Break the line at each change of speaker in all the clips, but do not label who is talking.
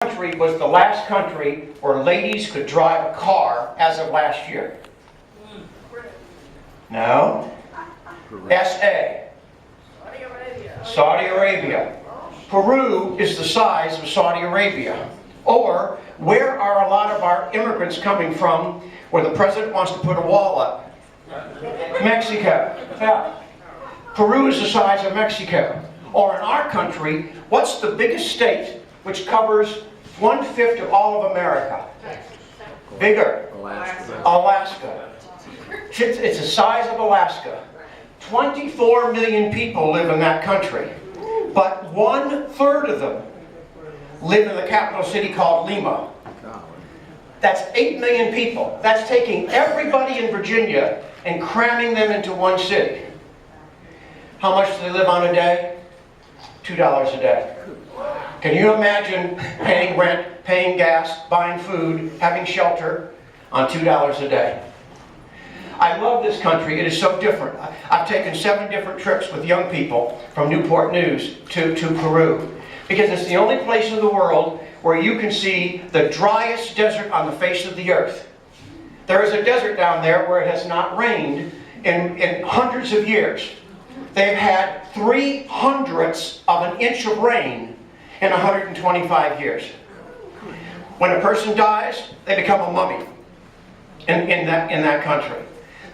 Country was the last country where ladies could drive a car as of last year? No? SA. Saudi Arabia. Peru is the size of Saudi Arabia. Or, where are a lot of our immigrants coming from where the president wants to put a wall up? Mexico. Yeah. Peru is the size of Mexico. Or in our country, what's the biggest state which covers 1/5 of all of America? Bigger. Alaska. It's the size of Alaska. 24 million people live in that country. But 1/3 of them live in the capital city called Lima. That's 8 million people. That's taking everybody in Virginia and cramming them into one city. How much do they live on a day? $2 a day. Can you imagine paying rent, paying gas, buying food, having shelter on $2 a day? I love this country. It is so different. I've taken 7 different trips with young people from Newport News to Peru, because it's the only place in the world where you can see the driest desert on the face of the earth. There is a desert down there where it has not rained in hundreds of years. They've had 3/100ths of an inch of rain in 125 years. When a person dies, they become a mummy in that country.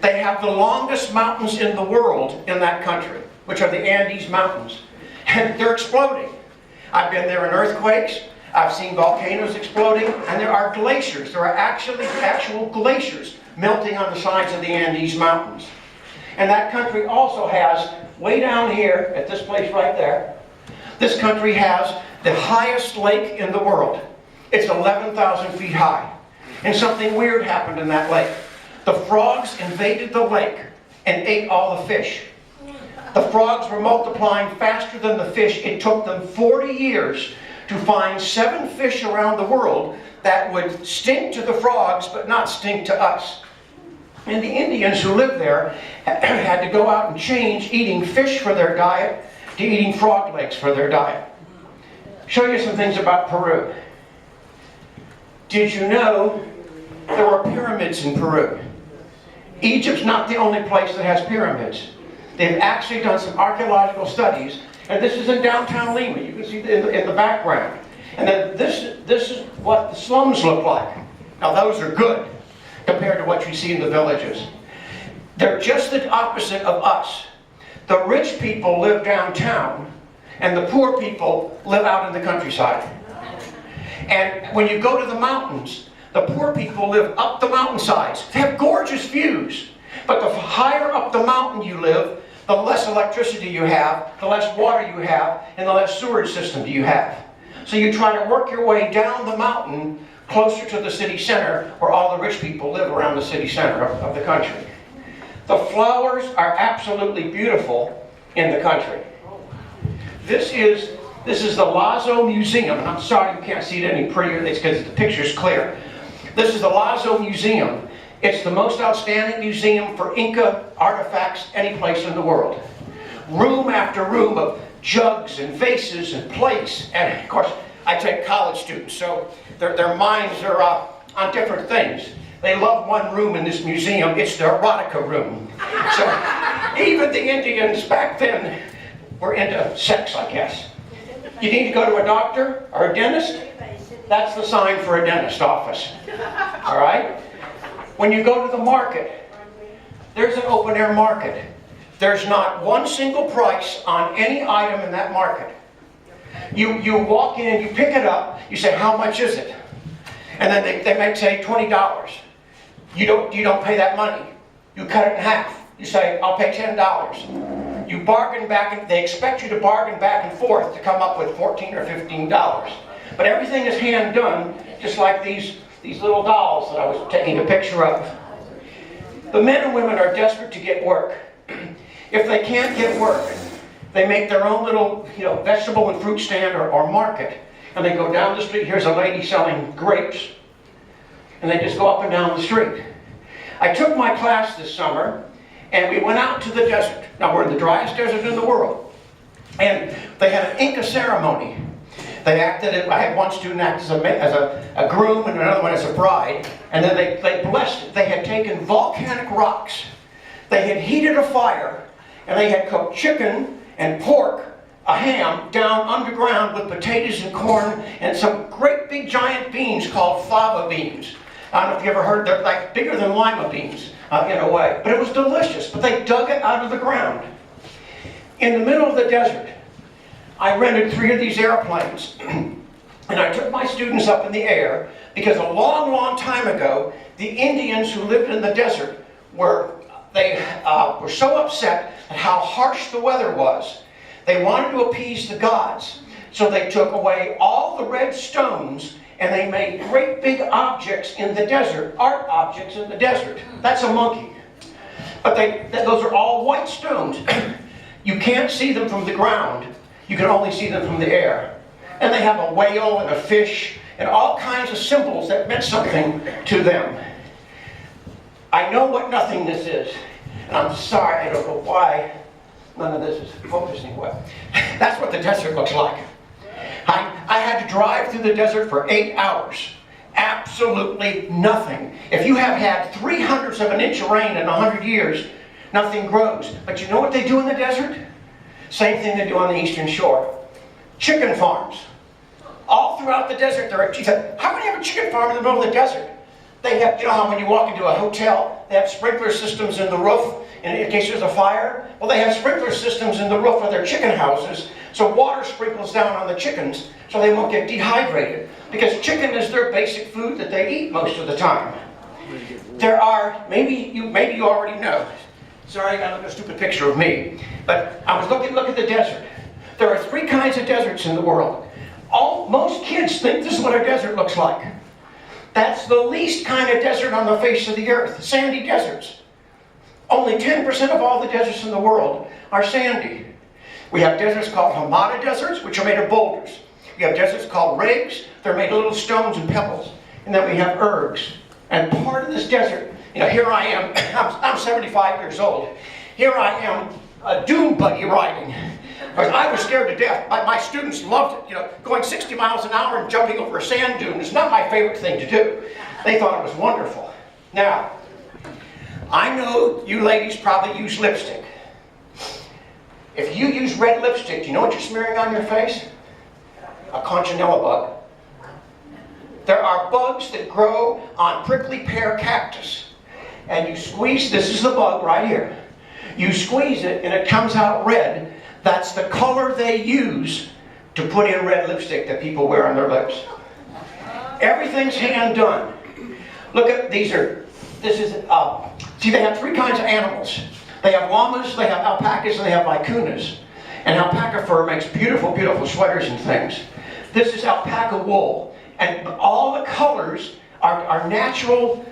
They have the longest mountains in the world in that country, which are the Andes Mountains. And they're exploding. I've been there in earthquakes, I've seen volcanoes exploding, and there are glaciers. There are actual glaciers melting on the sides of the Andes Mountains. And that country also has, way down here, at this place right there, this country has the highest lake in the world. It's 11,000 feet high. And something weird happened in that lake. The frogs invaded the lake and ate all the fish. The frogs were multiplying faster than the fish. It took them 40 years to find 7 fish around the world that would stink to the frogs but not stink to us. And the Indians who lived there had to go out and change eating fish for their diet to eating frog legs for their diet. Show you some things about Peru. Did you know there were pyramids in Peru? Egypt's not the only place that has pyramids. They've actually done some archaeological studies, and this is in downtown Lima. You can see in the background. And then this is what the slums look like. Now those are good compared to what you see in the villages. They're just the opposite of us. The rich people live downtown, and the poor people live out in the countryside. And when you go to the mountains, the poor people live up the mountainsides. They have gorgeous views. But the higher up the mountain you live, the less electricity you have, the less water you have, and the less sewerage system you have. So you try to work your way down the mountain closer to the city center, where all the rich people live around the city center of the country. The flowers are absolutely beautiful in the country. This is the Lazo Museum. And I'm sorry you can't see it any prettier. It's because the picture's clear. This is the Lazo Museum. It's the most outstanding museum for Inca artifacts any place in the world. Room after room of jugs and vases and plates. And of course, I take college students, so their minds are on different things. They love one room in this museum. It's the erotica room. So even the Indians back then were into sex, I guess. You need to go to a doctor or a dentist? That's the sign for a dentist office. All right? When you go to the market, there's an open-air market. There's not one single price on any item in that market. You walk in, you pick it up, you say, how much is it? And then they may say $20. You don't pay that money. You cut it in half. You say, I'll pay $10. You bargain back, and they expect you to bargain back and forth to come up with $14 or $15. But everything is hand done, just like these little dolls that I was taking a picture of. The men and women are desperate to get work. If they can't get work, they make their own little vegetable and fruit stand or market. And they go down the street. Here's a lady selling grapes. And they just go up and down the street. I took my class this summer, and we went out to the desert. Now, we're in the driest desert in the world. And they had an Inca ceremony. They acted, I had one student act as a groom and another one as a bride, and then they blessed it. They had taken volcanic rocks, they had heated a fire, and they had cooked chicken and pork, a ham, down underground with potatoes and corn and some great big giant beans called fava beans. I don't know if you ever heard, they're like bigger than lima beans in a way. But it was delicious, but they dug it out of the ground. In the middle of the desert, I rented 3 of these airplanes, and I took my students up in the air because a long, long time ago, the Indians who lived in the desert were so upset at how harsh the weather was. They wanted to appease the gods, so they took away all the red stones and they made great big objects in the desert, art objects in the desert. That's a monkey. But those are all white stones. You can't see them from the ground. You can only see them from the air. And they have a whale and a fish and all kinds of symbols that meant something to them. I know what nothingness is. And I'm sorry, I don't know why none of this is focusing well. That's what the desert looks like. I had to drive through the desert for 8 hours. Absolutely nothing. If you have had 3/100 of an inch of rain in 100 years, nothing grows. But you know what they do in the desert? Same thing they do on the eastern shore. Chicken farms. All throughout the desert, she said, how can you have a chicken farm in the middle of the desert? They have, you know how when you walk into a hotel, they have sprinkler systems in the roof in case there's a fire? Well, they have sprinkler systems in the roof of their chicken houses, so water sprinkles down on the chickens so they won't get dehydrated. Because chicken is their basic food that they eat most of the time. There are, maybe you already know. Sorry, I got a stupid picture of me. But I was look at the desert. There are 3 kinds of deserts in the world. Most kids think this is what a desert looks like. That's the least kind of desert on the face of the earth, sandy deserts. Only 10% of all the deserts in the world are sandy. We have deserts called Hamada deserts, which are made of boulders. We have deserts called regs, they're made of little stones and pebbles. And then we have ergs. And part of this desert, you know, here I am, I'm 75 years old. Here I am, a dune buggy riding. I was scared to death. My students loved it. You know, going 60 miles an hour and jumping over a sand dune is not my favorite thing to do. They thought it was wonderful. Now, I know you ladies probably use lipstick. If you use red lipstick, do you know what you're smearing on your face? A conchinella bug. There are bugs that grow on prickly pear cactus. And you squeeze, this is the bug right here. You squeeze it and it comes out red. That's the color they use to put in red lipstick that people wear on their lips. Everything's hand done. Look at, see they have 3 kinds of animals. They have llamas, they have alpacas, and they have vicunas. And alpaca fur makes beautiful, beautiful sweaters and things. This is alpaca wool. And all the colors are natural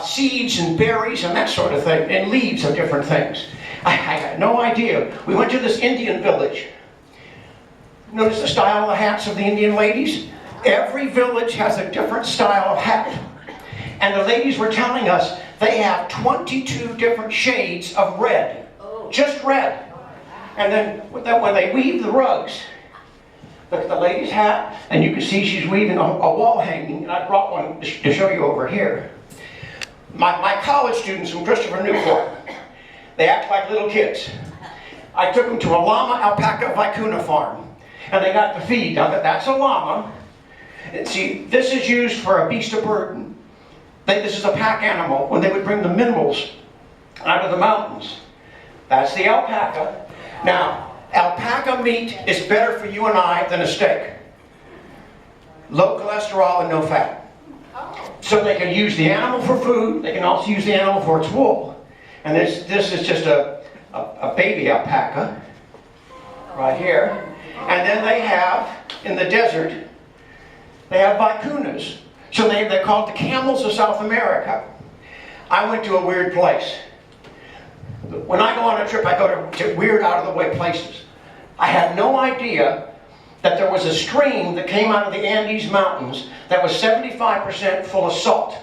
seeds and berries and that sort of thing, and leaves of different things. I had no idea. We went to this Indian village. Notice the style of the hats of the Indian ladies? Every village has a different style of hat. And the ladies were telling us they have 22 different shades of red. Just red. And then when they weave the rugs, look at the lady's hat, and you can see she's weaving a wall hanging, and I brought one to show you over here. My college students from Christopher Newport, they act like little kids. I took them to a llama alpaca vicuna farm, and they got the feed. Now that's a llama. And see, this is used for a beast of burden. This is a pack animal when they would bring the minerals out of the mountains. That's the alpaca. Now, alpaca meat is better for you and I than a steak. Low cholesterol and no fat. So they can use the animal for food, they can also use the animal for its wool. And this is just a baby alpaca, right here. And then they have, in the desert, they have vicunas. So they're called the camels of South America. I went to a weird place. When I go on a trip, I go to weird, out-of-the-way places. I had no idea that there was a stream that came out of the Andes Mountains that was 75% full of salt.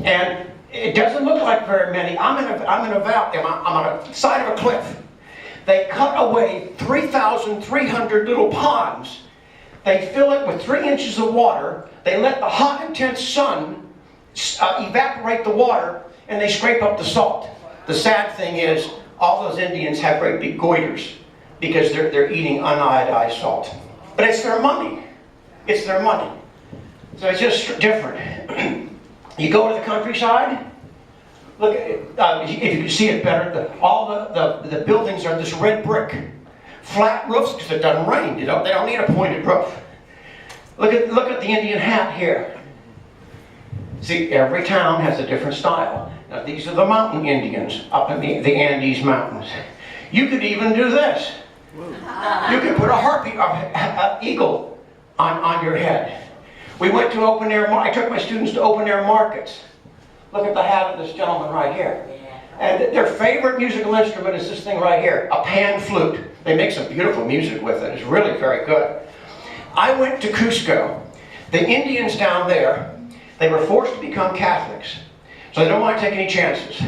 And it doesn't look like very many. I'm in a valley. I'm on a side of a cliff. They cut away 3,300 little ponds They fill it with 3 inches of water. They let the hot, intense sun evaporate the water, and they scrape up the salt. The sad thing is, all those Indians have great big goiters because they're eating uniodized salt. But it's their money. It's their money. So it's just different. You go to the countryside, look at it, if you can see it better, all the buildings are this red brick. Flat roofs because it doesn't rain. They don't need a pointed roof. Look at the Indian hat here. See, every town has a different style. Now, these are the mountain Indians up in the Andes Mountains. You could even do this. You could put a harpy, eagle on your head. We went to open air. I took my students to open air markets. Look at the hat of this gentleman right here. And their favorite musical instrument is this thing right here, a pan flute. They make some beautiful music with it. It's really very good. I went to Cusco. The Indians down there, they were forced to become Catholics. So they don't want to take any chances.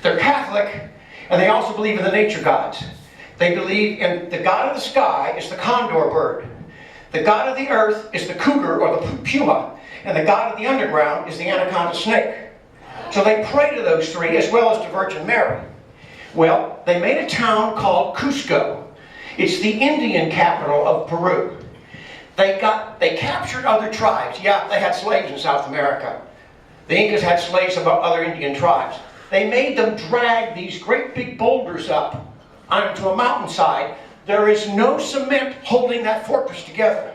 They're Catholic, and they also believe in the nature gods. They believe in the god of the sky is the condor bird. The god of the earth is the cougar or the puma. And the god of the underground is the anaconda snake. So they pray to those 3 as well as to Virgin Mary. Well, they made a town called Cusco. It's the Indian capital of Peru. They captured other tribes. Yeah, they had slaves in South America. The Incas had slaves of other Indian tribes. They made them drag these great big boulders up onto a mountainside. There is no cement holding that fortress together.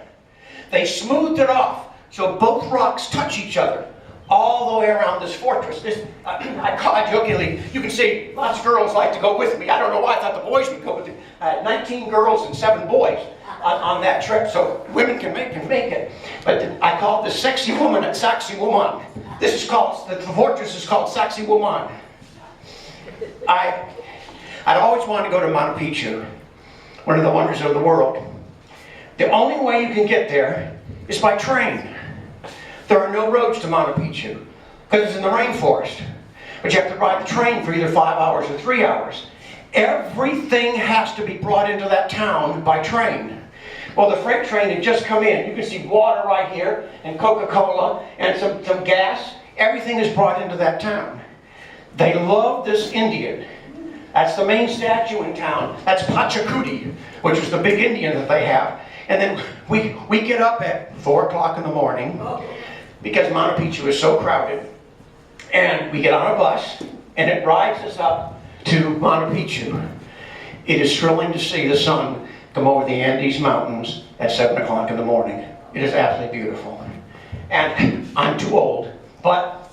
They smoothed it off so both rocks touch each other all the way around this fortress. I call it jokingly, you can see lots of girls like to go with me. I don't know why I thought the boys would go with me. 19 girls and 7 boys on that trip, so women can make it. But I call it the sexy woman at Sexy Woman. This is called, the fortress is called Sexy Woman. I'd always wanted to go to Machu Picchu, one of the wonders of the world. The only way you can get there is by train. There are no roads to Machu Picchu because it's in the rainforest. But you have to ride the train for either 5 hours or 3 hours. Everything has to be brought into that town by train. Well, the freight train had just come in. You can see water right here, and Coca-Cola, and some gas. Everything is brought into that town. They love this Indian. That's the main statue in town. That's Pachacuti, which is the big Indian that they have. And then we get up at 4 o'clock in the morning because Machu Picchu is so crowded. And we get on a bus, and it rides us up to Machu Picchu. It is thrilling to see the sun come over the Andes Mountains at 7 o'clock in the morning. It is absolutely beautiful. And I'm too old, but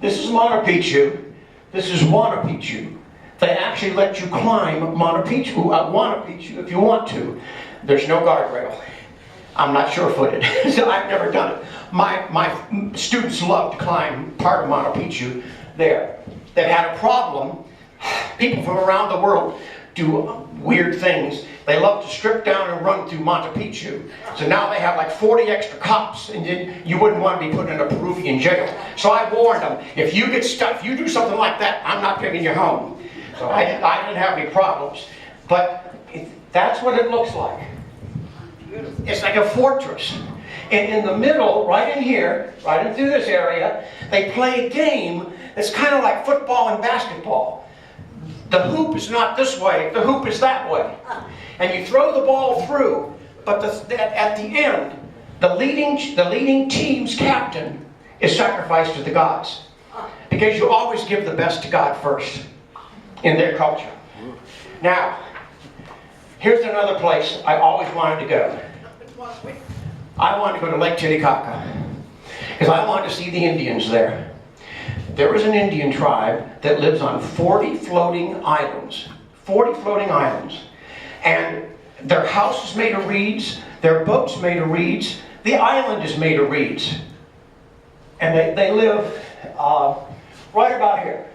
this is Machu Picchu. This is Huayna Picchu. They actually let you climb Huayna Picchu if you want to. There's no guardrail. I'm not sure-footed, so I've never done it. My students love to climb part of Huayna Picchu there. They've had a problem. People from around the world do weird things. They love to strip down and run through Machu Picchu. So now they have like 40 extra cops, and you wouldn't want to be put in a Peruvian jail. So I warned them, if you get stuck, if you do something like that, I'm not bringing you home. So I didn't have any problems. But that's what it looks like. It's like a fortress. And in the middle, right in here, right in through this area, they play a game that's kind of like football and basketball. The hoop is not this way, the hoop is that way. And you throw the ball through, but at the end, the leading team's captain is sacrificed to the gods. Because you always give the best to God first in their culture. Now, here's another place I always wanted to go. I wanted to go to Lake Titicaca because I wanted to see the Indians there. There is an Indian tribe that lives on 40 floating islands. 40 floating islands. And their house is made of reeds, their boat's made of reeds, the island is made of reeds. And they live right about here,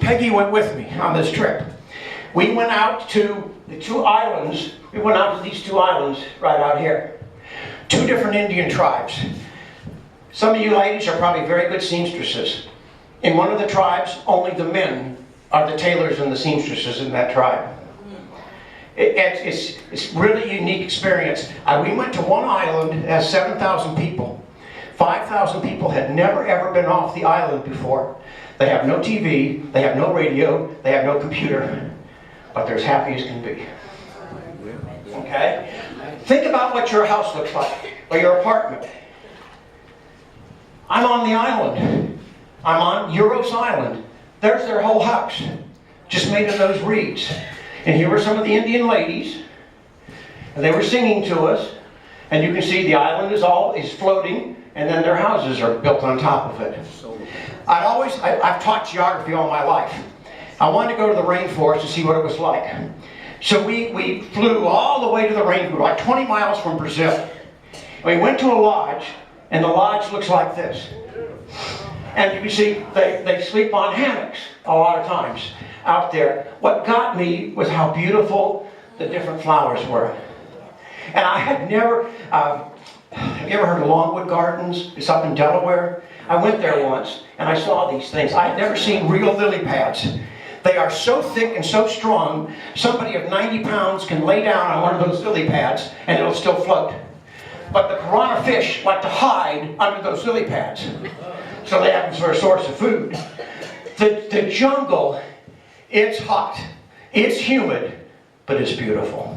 Peggy went with me on this trip. We went out to the 2 islands, we went out to these 2 islands right out here. 2 different Indian tribes. Some of you ladies are probably very good seamstresses. In one of the tribes, only the men are the tailors and the seamstresses in that tribe. It's really a unique experience. We went to one island that has 7,000 people. 5,000 people had never ever been off the island before. They have no TV, they have no radio, they have no computer, but they're as happy as can be. Okay? Think about what your house looks like, or your apartment. I'm on the island. I'm on Euros Island. There's their whole house, just made of those reeds. And here were some of the Indian ladies, and they were singing to us. And you can see the island is floating, and then their houses are built on top of it. I've taught geography all my life. I wanted to go to the rainforest to see what it was like. So we flew all the way to the rainforest, like 20 miles from Brazil. We went to a lodge, and the lodge looks like this. And you can see they sleep on hammocks a lot of times out there. What got me was how beautiful the different flowers were. And I had never, have you ever heard of Longwood Gardens? It's up in Delaware. I went there once and I saw these things. I had never seen real lily pads. They are so thick and so strong, somebody of 90 pounds can lay down on one of those lily pads and it'll still float. But the piranha fish like to hide under those lily pads. So they have them for a source of food. The jungle, it's hot, it's humid, but it's beautiful.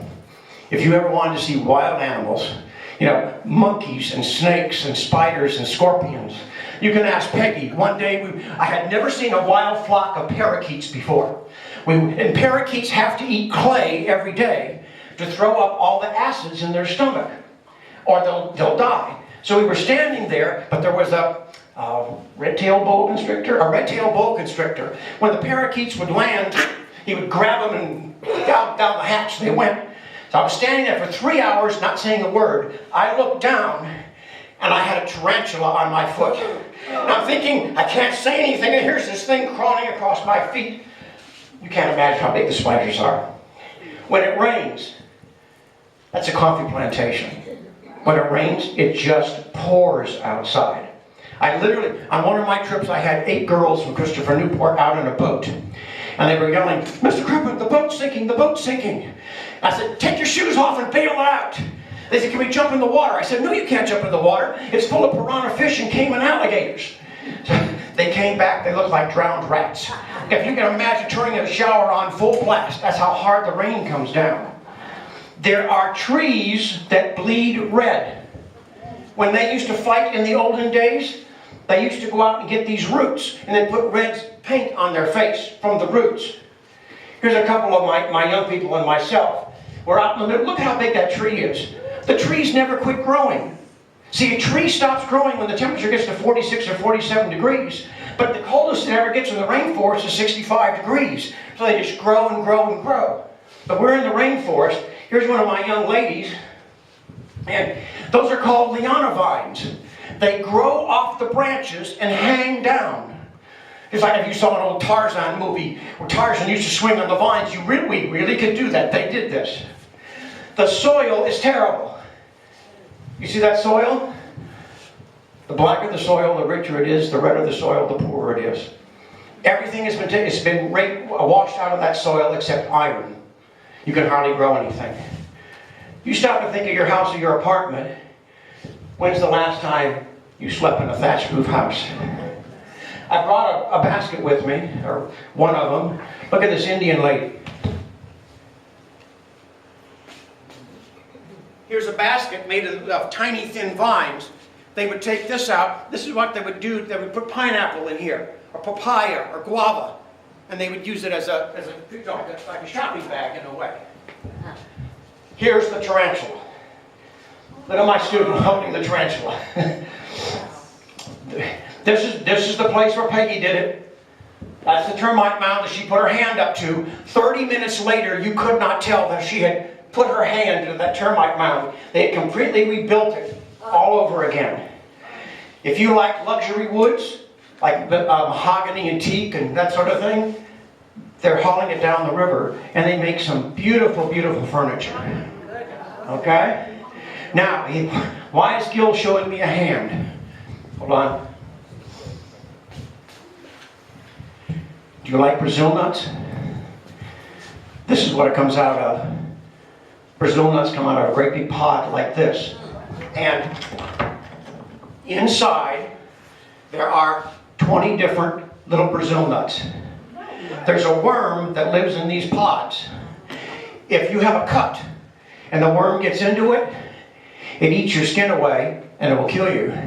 If you ever wanted to see wild animals, you know, monkeys and snakes and spiders and scorpions, you can ask Peggy. One day, I had never seen a wild flock of parakeets before. And parakeets have to eat clay every day to throw up all the acids in their stomach, or they'll die. So we were standing there, but there was a red-tailed boa constrictor. When the parakeets would land, he would grab them and down the hatch they went. So I was standing there for 3 hours, not saying a word. I looked down, and I had a tarantula on my foot. And I'm thinking, I can't say anything, and here's this thing crawling across my feet. You can't imagine how big the spiders are. When it rains, that's a coffee plantation. When it rains, it just pours outside. I literally, on one of my trips, I had 8 girls from Christopher Newport out in a boat. And they were yelling, "Mr. Crippen, the boat's sinking, the boat's sinking." I said, "Take your shoes off and bail it out." They said, "Can we jump in the water?" I said, "No, you can't jump in the water. It's full of piranha fish and caiman alligators." So they came back, they looked like drowned rats. If you can imagine turning a shower on full blast, that's how hard the rain comes down. There are trees that bleed red. When they used to fight in the olden days, they used to go out and get these roots and then put red paint on their face from the roots. Here's a couple of my young people and myself. We're out in the middle. Look how big that tree is. The trees never quit growing. See, a tree stops growing when the temperature gets to 46 or 47 degrees. But the coldest it ever gets in the rainforest is 65 degrees. So they just grow and grow and grow. But we're in the rainforest. Here's one of my young ladies. And those are called liana vines. They grow off the branches and hang down. It's like if you saw an old Tarzan movie where Tarzan used to swing on the vines. We really could do that. They did this. The soil is terrible. You see that soil? The blacker the soil, the richer it is. The redder the soil, the poorer it is. Everything has been washed out of that soil except iron. You can hardly grow anything. You stop and think of your house or your apartment. When's the last time you slept in a thatched roof house? I brought a basket with me, or one of them. Look at this Indian lady. Here's a basket made of tiny thin vines. They would take this out. This is what they would do. They would put pineapple in here, or papaya, or guava. And they would use it as like a shopping bag in a way. Here's the tarantula. Look at my student holding the tarantula. This is the place where Peggy did it. That's the termite mound that she put her hand up to. 30 minutes later, you could not tell that she had put her hand into that termite mound. They had completely rebuilt it all over again. If you like luxury woods, like mahogany and teak and that sort of thing, they're hauling it down the river, and they make some beautiful, beautiful furniture. Okay? Now, why is Gil showing me a hand? Hold on. Do you like Brazil nuts? This is what it comes out of. Brazil nuts come out of a great big pod like this. And inside, there are 20 different little Brazil nuts. There's a worm that lives in these pods. If you have a cut and the worm gets into it, it eats your skin away and it will kill you.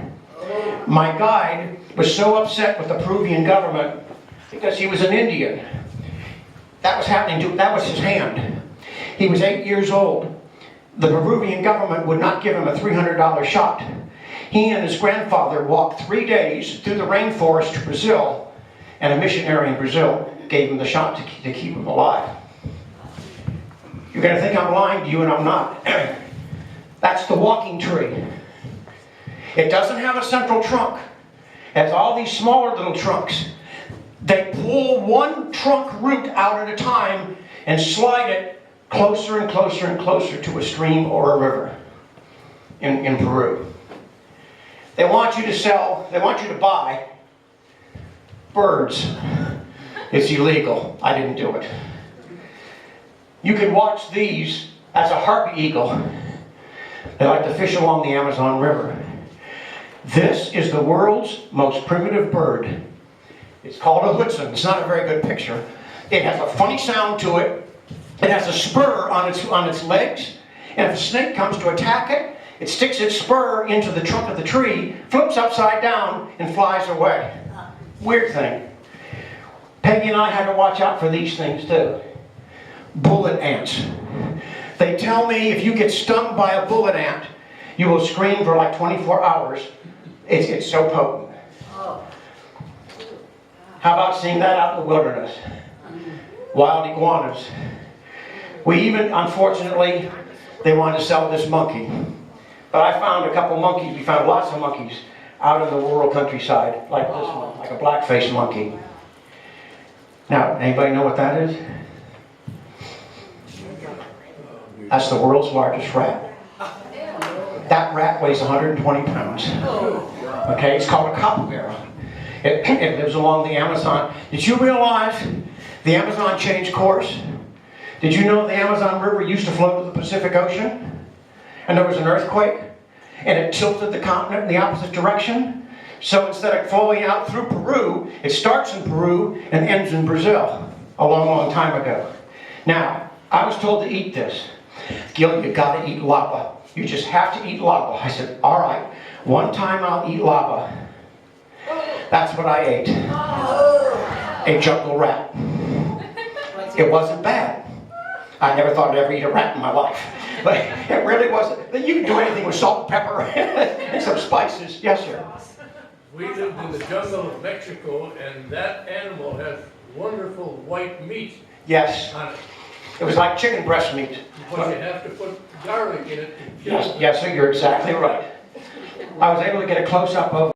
My guide was so upset with the Peruvian government because he was an Indian. That was happening to, that was his hand. He was 8 years old. The Peruvian government would not give him a $300 shot. He and his grandfather walked 3 days through the rainforest to Brazil, and a missionary in Brazil gave him the shot to keep him alive. You're going to think I'm lying to you, and I'm not. That's the walking tree. It doesn't have a central trunk. It has all these smaller little trunks. They pull one trunk root out at a time and slide it closer and closer and closer to a stream or a river in Peru. They want you to buy birds. It's illegal. I didn't do it. You can watch these as a harpy eagle. They like to fish along the Amazon River. This is the world's most primitive bird. It's called a Hudson. It's not a very good picture. It has a funny sound to it. It has a spur on its legs. And if a snake comes to attack it, it sticks its spur into the trunk of the tree, flips upside down, and flies away. Weird thing. Peggy and I had to watch out for these things too. Bullet ants. They tell me if you get stung by a bullet ant, you will scream for like 24 hours. It's so potent. How about seeing that out in the wilderness? Wild iguanas. We even, unfortunately, they wanted to sell this monkey. But I found a couple monkeys, we found lots of monkeys out in the rural countryside, like this one, like a black-faced monkey. Now, anybody know what that is? That's the world's largest rat. That rat weighs 120 pounds. Okay, it's called a capybara. It lives along the Amazon. Did you realize the Amazon changed course? Did you know the Amazon River used to flow to the Pacific Ocean? And there was an earthquake? And it tilted the continent in the opposite direction? So instead of flowing out through Peru, it starts in Peru and ends in Brazil a long, long time ago. Now, I was told to eat this. Gil, you gotta eat lava. You just have to eat lava. I said, all right, one time I'll eat lava. That's what I ate. A jungle rat. It wasn't bad. I never thought I'd ever eat a rat in my life. But it really wasn't. You can do anything with salt and pepper and some spices. Yes, sir.
We lived in the jungle of Mexico, and that animal has wonderful white meat
Yes.
on it.
It was like chicken breast meat.
But you have to put garlic in it to kill it.
Yes, sir, you're exactly right. I was able to get a close-up of